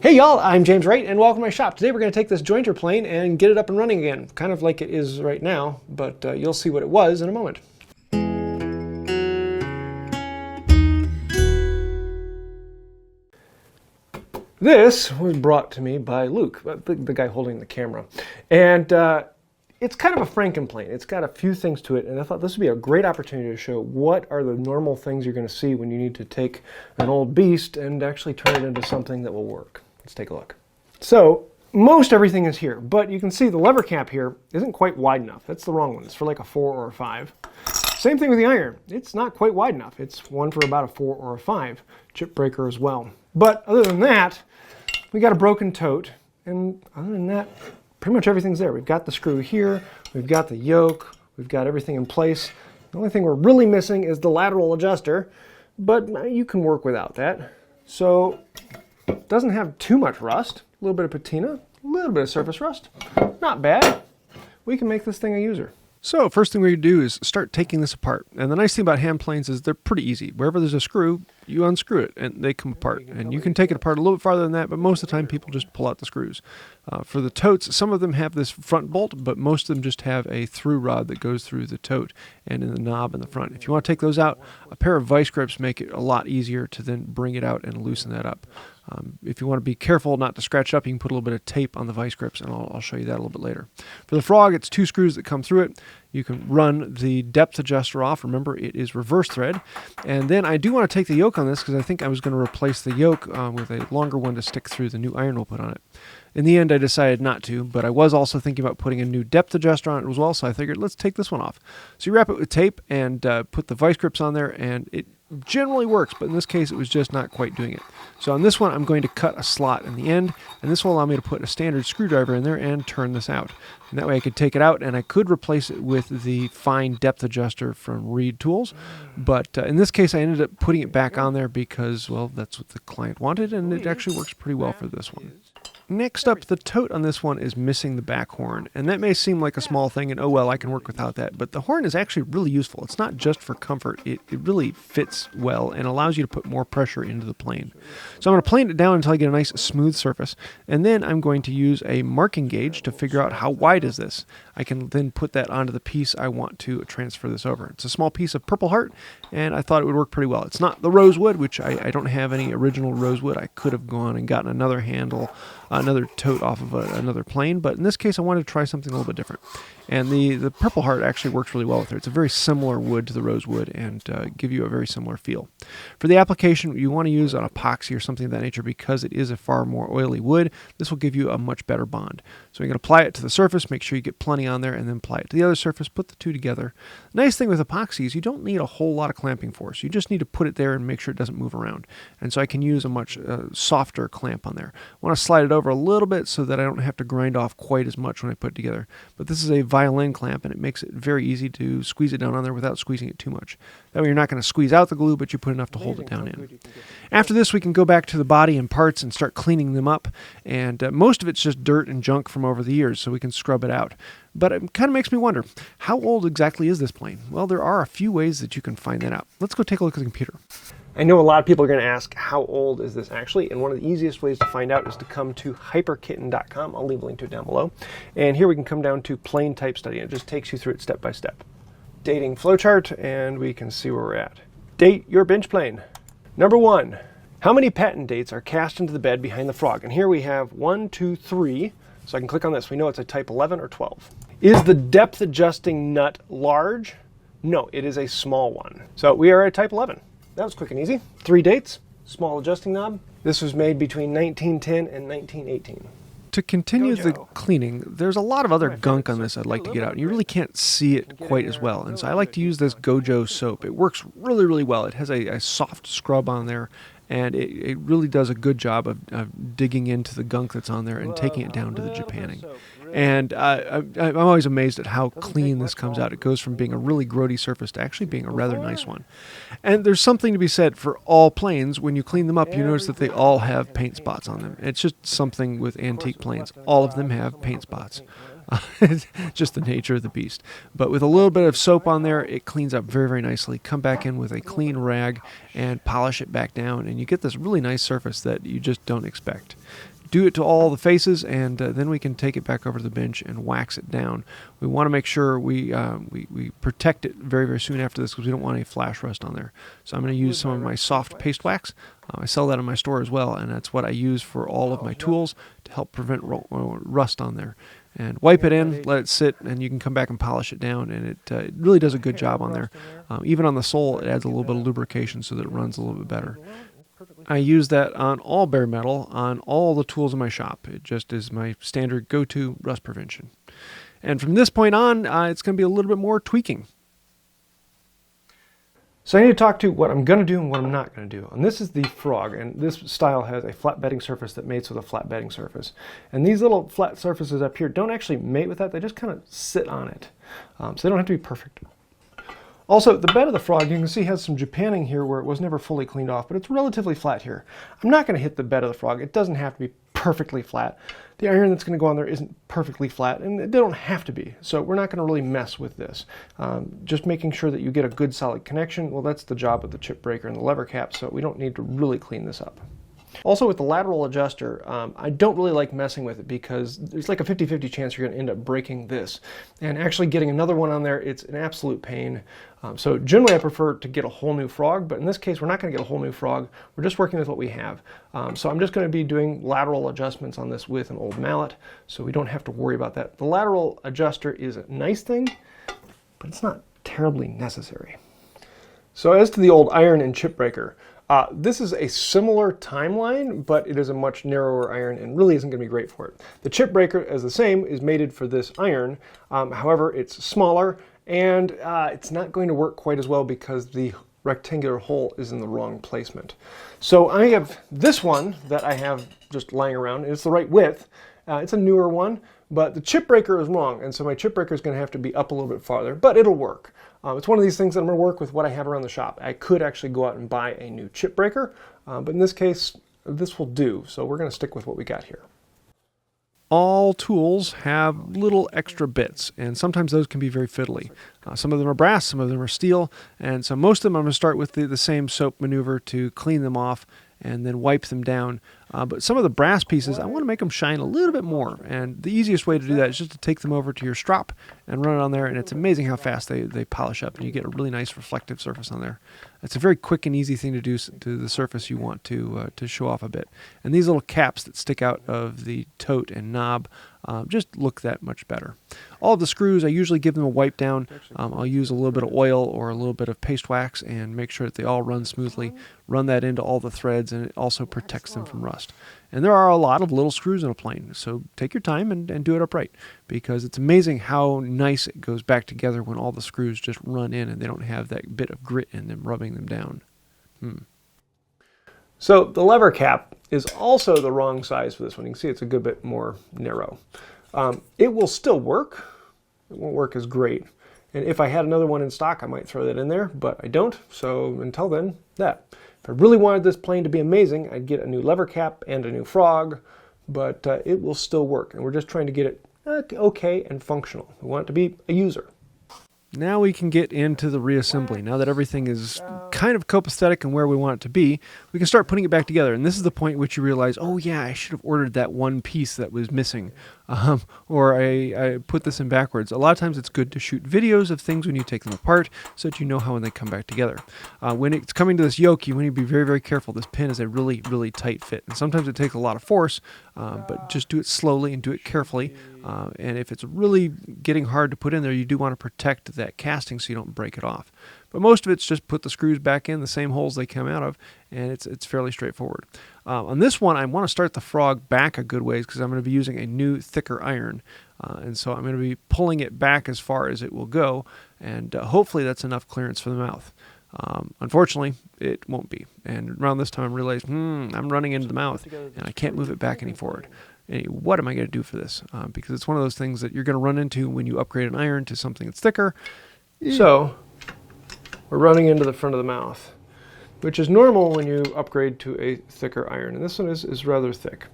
Hey y'all, I'm James Wright and welcome to my shop. Today we're going to take this jointer plane and get it up and running again, kind of like it is right now, but you'll see what it was in a moment. This was brought to me by Luke, the guy holding the camera, and it's kind of a Frankenplane. It's got a few things to it, and I thought this would be a great opportunity to show what are the normal things you're going to see when you need to take an old beast and actually turn it into something that will work. Let's take a look. So most everything is here, but you can see the lever cap here isn't quite wide enough. That's the wrong one. It's for like a 4 or a 5. Same thing with the iron. It's not quite wide enough. It's one for about a 4 or a 5. Chip breaker as well. But other than that, we got a broken tote, and other than that, pretty much everything's there. We've got the screw here, we've got the yoke, we've got everything in place. The only thing we're really missing is the lateral adjuster, but you can work without that. So it doesn't have too much rust, a little bit of patina, a little bit of surface rust. Not bad. We can make this thing a user. So first thing we do is start taking this apart. And the nice thing about hand planes is they're pretty easy. Wherever there's a screw, you unscrew it and they come apart. And you can take it apart a little bit farther than that, but most of the time people just pull out the screws. For the totes, some of them have this front bolt, but most of them just have a through rod that goes through the tote and in the knob in the front. If you want to take those out, a pair of vice grips make it a lot easier to then bring it out and loosen that up. If you want to be careful not to scratch up, you can put a little bit of tape on the vice grips, and I'll show you that a little bit later. For the frog, it's 2 screws that come through it. You can run the depth adjuster off. Remember, it is reverse thread. And then I do want to take the yoke on this because I think I was going to replace the yoke with a longer one to stick through the new iron we'll put on it. In the end, I decided not to, but I was also thinking about putting a new depth adjuster on it as well, so I figured let's take this one off. So you wrap it with tape and put the vice grips on there, and it generally works, but in this case it was just not quite doing it. So on this one I'm going to cut a slot in the end, and this will allow me to put a standard screwdriver in there and turn this out. And that way I could take it out and I could replace it with the fine depth adjuster from Reed Tools. But in this case I ended up putting it back on there because, well, that's what the client wanted, and it actually works pretty well for this one. Next up, the tote on this one is missing the back horn, and that may seem like a small thing and oh well, I can work without that, but the horn is actually really useful. It's not just for comfort, it really fits well and allows you to put more pressure into the plane. So I'm going to plane it down until I get a nice smooth surface, and then I'm going to use a marking gauge to figure out how wide is this. I can then put that onto the piece I want to transfer this over. It's a small piece of Purple Heart, and I thought it would work pretty well. It's not the rosewood, which I don't have any original rosewood. I could have gone and gotten another handle, another tote off of another plane, but in this case I wanted to try something a little bit different. And the Purple Heart actually works really well with it. It's a very similar wood to the rosewood and give you a very similar feel. For the application, you want to use an epoxy or something of that nature because it is a far more oily wood. This will give you a much better bond. So you're going to apply it to the surface, make sure you get plenty on there, and then apply it to the other surface, put the two together. The nice thing with epoxy is you don't need a whole lot of clamping force. You just need to put it there and make sure it doesn't move around. And so I can use a much softer clamp on there. I want to slide it over a little bit so that I don't have to grind off quite as much when I put it together. But this is a violin clamp, and it makes it very easy to squeeze it down on there without squeezing it too much. That way you're not going to squeeze out the glue, but you put enough to hold it down in. After this, we can go back to the body and parts and start cleaning them up, and most of it's just dirt and junk from over the years, so we can scrub it out. But it kind of makes me wonder, how old exactly is this plane? Well, there are a few ways that you can find that out. Let's go take a look at the computer. I know a lot of people are going to ask, how old is this actually? And one of the easiest ways to find out is to come to hyperkitten.com. I'll leave a link to it down below. And here we can come down to plane type study. It just takes you through it step by step. Dating flowchart, and we can see where we're at. Date your bench plane. Number 1, how many patent dates are cast into the bed behind the frog? And here we have 1, 2, 3. So I can click on this. We know it's a type 11 or 12. Is the depth adjusting nut large? No, it is a small one. So we are at type 11. That was quick and easy. 3 dates, small adjusting knob. This was made between 1910 and 1918. To continue the cleaning, there's a lot of other gunk on this I'd like to get out. And you really can't see it quite as well. And so I like to use this Gojo soap. It works really, really well. It has a soft scrub on there, and it really does a good job of digging into the gunk that's on there and taking it down to the Japanning. And I'm always amazed at how clean this comes out. It goes from being a really grody surface to actually being a rather nice one. And there's something to be said for all planes. When you clean them up, you notice that they all have paint spots on them. It's just something with antique planes. All of them have paint spots. It's just the nature of the beast. But with a little bit of soap on there, it cleans up very, very nicely. Come back in with a clean rag and polish it back down, and you get this really nice surface that you just don't expect. Do it to all the faces, and then we can take it back over to the bench and wax it down. We want to make sure we protect it very, very soon after this because we don't want any flash rust on there. So I'm going to use some of my soft paste wax. I sell that in my store as well, and that's what I use for all of my tools to help prevent rust on there. And wipe it in, let it sit, and you can come back and polish it down, and it really does a good job on there. Even on the sole, it adds a little bit of lubrication so that it runs a little bit better. I use that on all bare metal, on all the tools in my shop. It just is my standard go-to rust prevention. And from this point on, it's going to be a little bit more tweaking. So I need to talk to what I'm going to do and what I'm not going to do. And this is the frog, and this style has a flat bedding surface that mates with a flat bedding surface. And these little flat surfaces up here don't actually mate with that, they just kind of sit on it. So they don't have to be perfect. Also, the bed of the frog, you can see, has some japanning here where it was never fully cleaned off, but it's relatively flat here. I'm not going to hit the bed of the frog. It doesn't have to be perfectly flat. The iron that's going to go on there isn't perfectly flat, and they don't have to be. So we're not going to really mess with this. Just making sure that you get a good solid connection, well, that's the job of the chip breaker and the lever cap, so we don't need to really clean this up. Also with the lateral adjuster, I don't really like messing with it because there's like a 50-50 chance you're going to end up breaking this. And actually getting another one on there, it's an absolute pain. So generally I prefer to get a whole new frog, but in this case we're not going to get a whole new frog. We're just working with what we have. So I'm just going to be doing lateral adjustments on this with an old mallet, so we don't have to worry about that. The lateral adjuster is a nice thing, but it's not terribly necessary. So as to the old iron and chip breaker, this is a similar timeline, but it is a much narrower iron and really isn't going to be great for it. The chip breaker, as the same, is mated for this iron. However, it's smaller and it's not going to work quite as well because the rectangular hole is in the wrong placement. So I have this one that I have just lying around, and it's the right width. It's a newer one, but the chip breaker is wrong, and so my chip breaker is going to have to be up a little bit farther, but it'll work. It's one of these things that I'm going to work with what I have around the shop. I could actually go out and buy a new chip breaker, but in this case, this will do. So we're going to stick with what we got here. All tools have little extra bits, and sometimes those can be very fiddly. Some of them are brass, some of them are steel, and so most of them I'm going to start with the same soap maneuver to clean them off and then wipe them down. But some of the brass pieces, I want to make them shine a little bit more, and the easiest way to do that is just to take them over to your strop and run it on there, and it's amazing how fast they polish up, and you get a really nice reflective surface on there. It's a very quick and easy thing to do to the surface you want to show off a bit. And these little caps that stick out of the tote and knob just look that much better. All of the screws, I usually give them a wipe down. I'll use a little bit of oil or a little bit of paste wax and make sure that they all run smoothly. Run that into all the threads, and it also protects them from rust. And there are a lot of little screws in a plane, so take your time and do it upright, because it's amazing how nice it goes back together when all the screws just run in and they don't have that bit of grit in them rubbing them down. So the lever cap is also the wrong size for this one. You can see it's a good bit more narrow. It will still work. It won't work as great. And if I had another one in stock, I might throw that in there, but I don't. So until then, that. If I really wanted this plane to be amazing, I'd get a new lever cap and a new frog, but it will still work. And we're just trying to get it okay and functional. We want it to be a user. Now we can get into the reassembly. Now that everything is kind of copacetic and where we want it to be, we can start putting it back together. And this is the point at which you realize, oh yeah, I should have ordered that one piece that was missing. Or I put this in backwards. A lot of times it's good to shoot videos of things when you take them apart so that you know how when they come back together. When it's coming to this yoke, you want to be very, very careful. This pin is a really, really tight fit. And sometimes it takes a lot of force, but just do it slowly and do it carefully. And if it's really getting hard to put in there, you do want to protect that casting so you don't break it off. But most of it's just put the screws back in the same holes they come out of, and it's fairly straightforward. On this one, I want to start the frog back a good ways because I'm going to be using a new, thicker iron. And so I'm going to be pulling it back as far as it will go, and hopefully that's enough clearance for the mouth. Unfortunately, it won't be. And around this time I realized, I'm running into the mouth, and I can't move it back any forward. What am I going to do for this? Because it's one of those things that you're going to run into when you upgrade an iron to something that's thicker. So we're running into the front of the mouth, which is normal when you upgrade to a thicker iron. And this one is rather thick.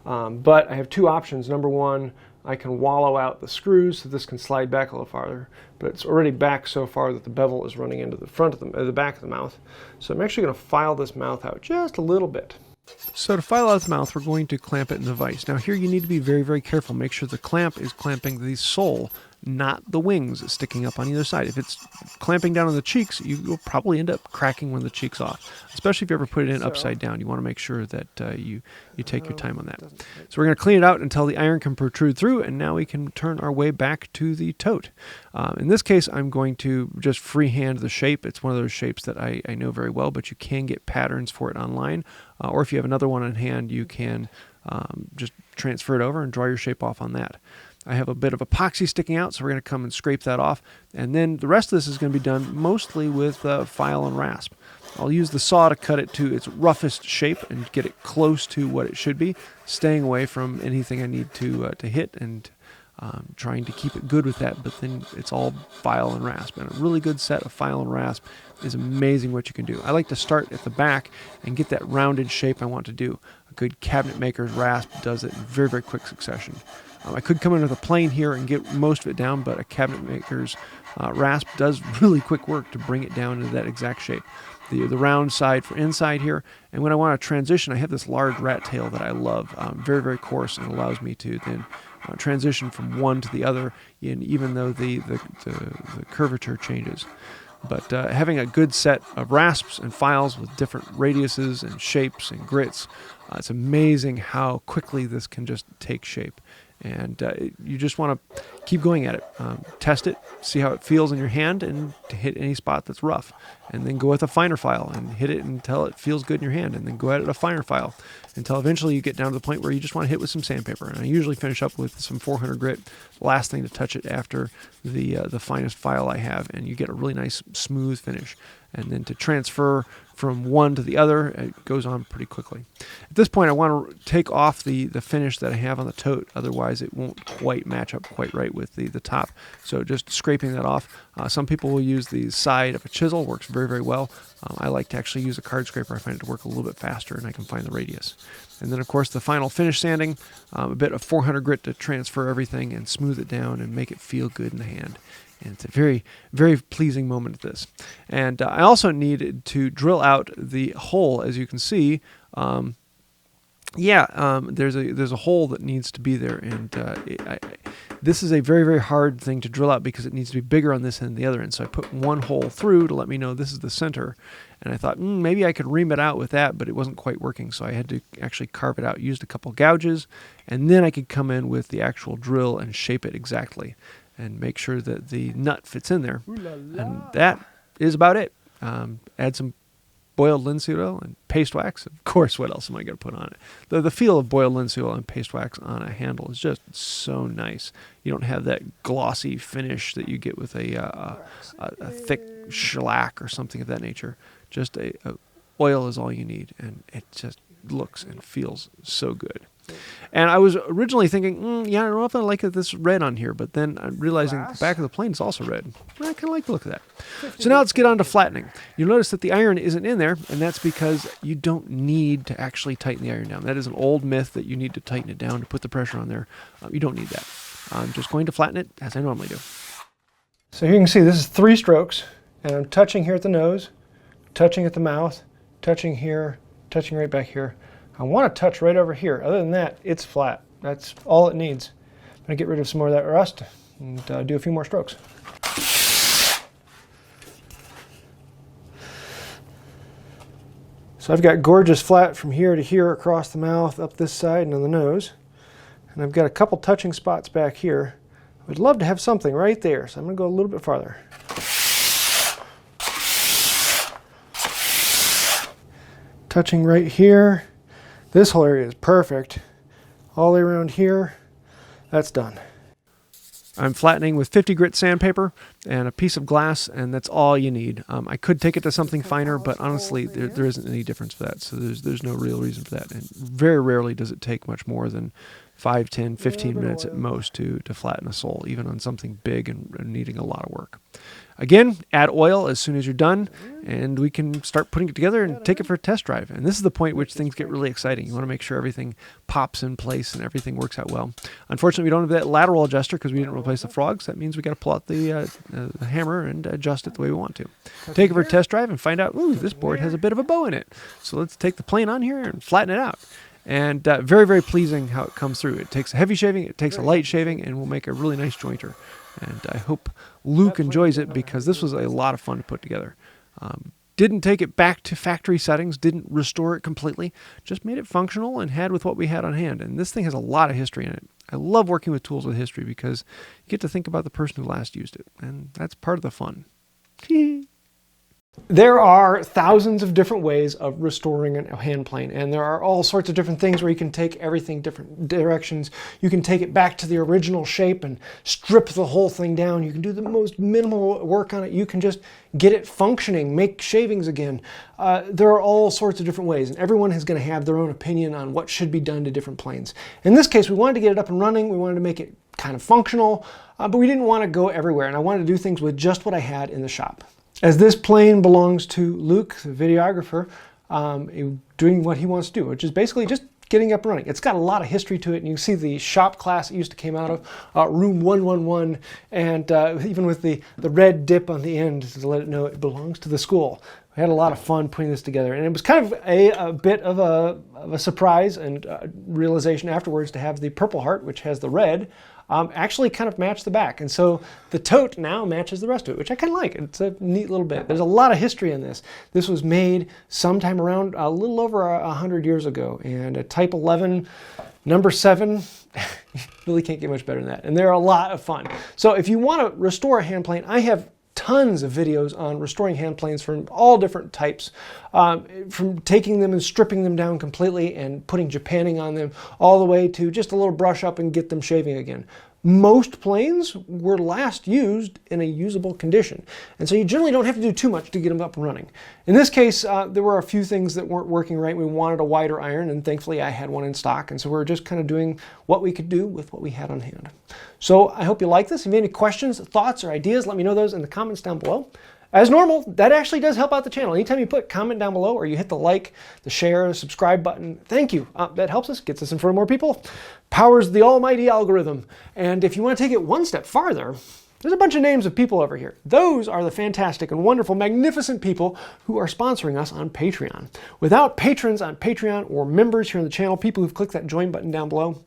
But I have two options. Number one, I can wallow out the screws so this can slide back a little farther, but it's already back so far that the bevel is running into the front of the back of the mouth. So I'm actually going to file this mouth out just a little bit. So to file out the mouth, we're going to clamp it in the vise. Now here you need to be very, very careful. Make sure the clamp is clamping the sole, not the wings sticking up on either side. If it's clamping down on the cheeks, you'll probably end up cracking one of the cheeks off, especially if you ever put it in upside down. You want to make sure that you take your time on that. So we're going to clean it out until the iron can protrude through, and now we can turn our way back to the tote. In this case, I'm going to just freehand the shape. It's one of those shapes that I know very well, but you can get patterns for it online, or if you have another one on hand, you can just transfer it over and draw your shape off on that. I have a bit of epoxy sticking out, so we're going to come and scrape that off. And then the rest of this is going to be done mostly with file and rasp. I'll use the saw to cut it to its roughest shape and get it close to what it should be, staying away from anything I need to hit, and trying to keep it good with that. But then it's all file and rasp. And a really good set of file and rasp is amazing what you can do. I like to start at the back and get that rounded shape I want to do. A good cabinet maker's rasp does it in very, very quick succession. I could come in with a plane here and get most of it down, but a cabinet maker's rasp does really quick work to bring it down into that exact shape. The round side for inside here, and when I want to transition, I have this large rat tail that I love, very, very coarse, and allows me to then transition from one to the other, even though the curvature changes. But having a good set of rasps and files with different radiuses and shapes and grits, it's amazing how quickly this can just take shape. And you just want to keep going at it. Test it, see how it feels in your hand, and to hit any spot that's rough. And then go with a finer file and hit it until it feels good in your hand. And then go at it a finer file until eventually you get down to the point where you just want to hit with some sandpaper. And I usually finish up with some 400 grit, last thing to touch it after the finest file I have. And you get a really nice smooth finish. And then to transfer from one to the other, it goes on pretty quickly. At this point, I want to take off the finish that I have on the tote, otherwise it won't quite match up quite right with the top. So just scraping that off. Some people will use the side of a chisel, works very, very well. I like to actually use a card scraper. I find it to work a little bit faster, and I can find the radius. And then, of course, the final finish sanding, a bit of 400 grit to transfer everything and smooth it down and make it feel good in the hand. And it's a very, very pleasing moment at this. And I also needed to drill out the hole, as you can see. There's a hole that needs to be there, and this is a very, very hard thing to drill out because it needs to be bigger on this end than the other end. So I put one hole through to let me know this is the center, and I thought maybe I could ream it out with that, but it wasn't quite working. So I had to actually carve it out, used a couple gouges, and then I could come in with the actual drill and shape it exactly and make sure that the nut fits in there. And that is about it. Add some boiled linseed oil and paste wax. Of course, what else am I going to put on it? The feel of boiled linseed oil and paste wax on a handle is just so nice. You don't have that glossy finish that you get with a thick shellac or something of that nature. Just a oil is all you need, and it just looks and feels so good. And I was originally thinking, I don't know if I like this red on here, but then I'm realizing the back of the plane is also red. I kind of like the look of that. So now let's get on to flattening. You'll notice that the iron isn't in there, and that's because you don't need to actually tighten the iron down. That is an old myth that you need to tighten it down to put the pressure on there. You don't need that. I'm just going to flatten it as I normally do. So here you can see this is 3 strokes, and I'm touching here at the nose, touching at the mouth, touching here, touching right back here. I want to touch right over here. Other than that, it's flat. That's all it needs. I'm going to get rid of some more of that rust and do a few more strokes. So I've got gorgeous flat from here to here across the mouth, up this side, and on the nose. And I've got a couple touching spots back here. I would love to have something right there, so I'm going to go a little bit farther. Touching right here. This whole area is perfect. All the way around here, that's done. I'm flattening with 50 grit sandpaper and a piece of glass, and that's all you need. I could take it to something finer, but honestly, there isn't any difference for that, so there's no real reason for that. And very rarely does it take much more than 5, 10, 15 minutes at most to flatten a sole, even on something big and needing a lot of work. Again, add oil as soon as you're done, and we can start putting it together and take it for a test drive. And this is the point which things get really exciting. You want to make sure everything pops in place and everything works out well. Unfortunately, we don't have that lateral adjuster because we didn't replace the frogs. That means we got to pull out the hammer and adjust it the way we want to. Take it for a test drive and find out, ooh, this board has a bit of a bow in it. So let's take the plane on here and flatten it out. And very, very pleasing how it comes through. It takes a heavy shaving, it takes a light shaving, and will make a really nice jointer. And I hope Luke enjoys it because this was a lot of fun to put together. Didn't take it back to factory settings, didn't restore it completely, just made it functional and had with what we had on hand. And this thing has a lot of history in it. I love working with tools with history because you get to think about the person who last used it, and that's part of the fun. There are thousands of different ways of restoring a hand plane, and there are all sorts of different things where you can take everything different directions. You can take it back to the original shape and strip the whole thing down. You can do the most minimal work on it. You can just get it functioning, make shavings again. There are all sorts of different ways, and everyone is going to have their own opinion on what should be done to different planes. In this case, we wanted to get it up and running. We wanted to make it kind of functional, but we didn't want to go everywhere, and I wanted to do things with just what I had in the shop. As this plane belongs to Luke, the videographer, doing what he wants to do, which is basically just getting up and running. It's got a lot of history to it, and you can see the shop class it used to came out of, room 111, and even with the red dip on the end to let it know it belongs to the school. We had a lot of fun putting this together, and it was kind of a bit of a surprise and realization afterwards to have the Purple Heart, which has the red, actually kind of match the back. And so the tote now matches the rest of it, which I kind of like. It's a neat little bit. There's a lot of history in this. This was made sometime around a little over 100 years ago, and a Type 11, number 7, really can't get much better than that. And they're a lot of fun. So if you want to restore a hand plane, I have tons of videos on restoring hand planes from all different types, from taking them and stripping them down completely and putting Japanning on them, all the way to just a little brush up and get them shaving again. Most planes were last used in a usable condition, and so you generally don't have to do too much to get them up and running. In this case, there were a few things that weren't working right. We wanted a wider iron, and thankfully I had one in stock, and so we were just kind of doing what we could do with what we had on hand. So I hope you like this. If you have any questions, thoughts, or ideas, let me know those in the comments down below. As normal, that actually does help out the channel. Anytime you put a comment down below or you hit the like, the share, the subscribe button, thank you. That helps us, gets us in front of more people, powers the almighty algorithm. And if you want to take it one step farther, there's a bunch of names of people over here. Those are the fantastic and wonderful, magnificent people who are sponsoring us on Patreon. Without patrons on Patreon or members here on the channel, people who've clicked that join button down below,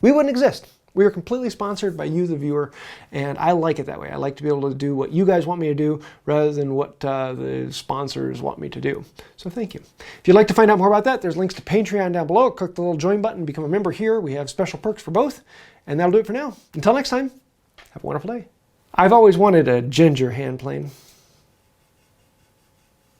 we wouldn't exist. We are completely sponsored by you, the viewer, and I like it that way. I like to be able to do what you guys want me to do rather than what the sponsors want me to do. So thank you. If you'd like to find out more about that, there's links to Patreon down below. Click the little join button, become a member here. We have special perks for both, and that'll do it for now. Until next time, have a wonderful day. I've always wanted a ginger hand plane.